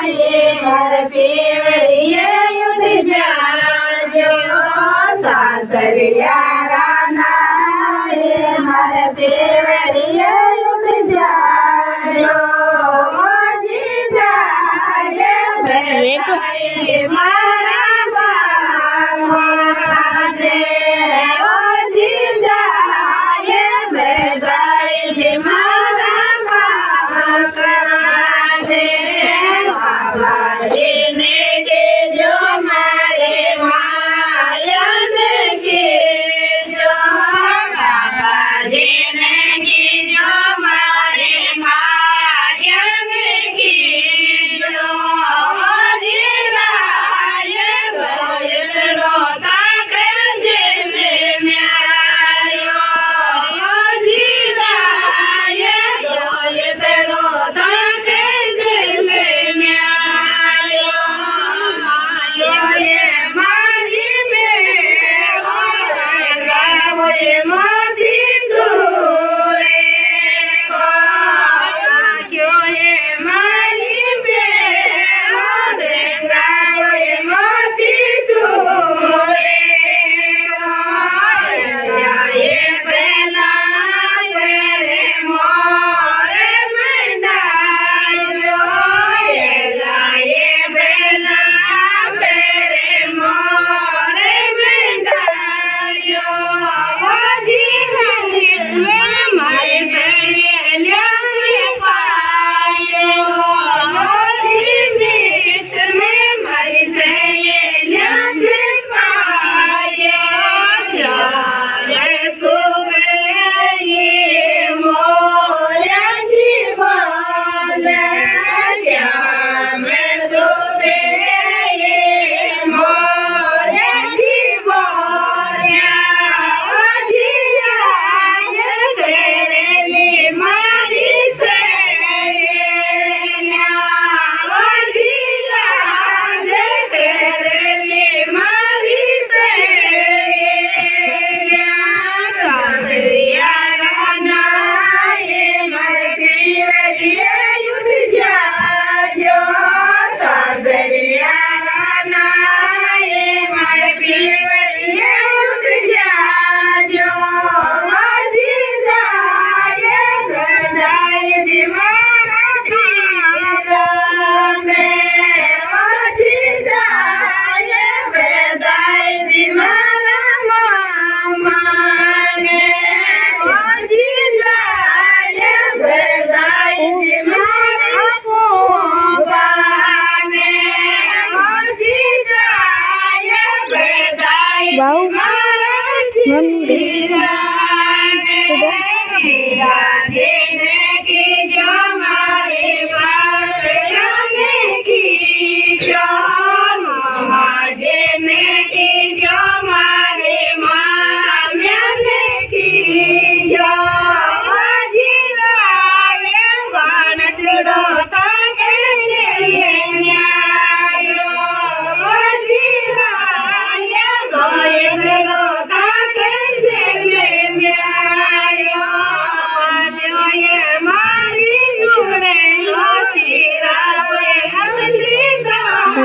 ये मर पेवरिए उठ जाजो सासरिया राना ये मर पेवरिए उठ जाजो जी जाए बेटाए मारा बाबा दे ओ जी जाए बेटाए जी मारा बाबा दे बाबा जी ने के जो मारे मायन के जो बाबा जी ने के जो मारे मायन के जो राय गोयड़ो ताक जेले म्यायो जी राय गोयड़ो ताक जेले म्यायो ये मारी में गाव ये मोती चूरे को क्यों ये मारी में गाव ये मोती चूरे को ये पहला पेरे मोरे मंडायो ये पहला पेरे मोरे मंडायो जी में मारे सहेलिया पायो जी बीच में मारी सहेलिया पायो श्याम सुबह ये मोरा जीवन श्याम सुबह ये मोरा जीवन जिया करेली मारी सहेलिया जिया करेली मारी सहेलिया सासरिया राना ये मर पीवरिए उठ जाजो सासरिया राना ये मर पीवरिए उठ जाजो जी जाए गजाए जी मारा पीरा में जी जाए गजाए जी मारा मामा ने जी जाए गजाए जी मारा पोपा ने जी जाए गजाए जी मारा जीरा राधे ने की जो मारे बात राने की जो मामा जी ने की जो मारे मामिया ने की जो जीरा ये बाण चढ़ो ताके जेले न्यायो जीरा ये गोयड़ो ताके जेले न्यायो ये मारी जुड़े लो चीरा वे असली दाम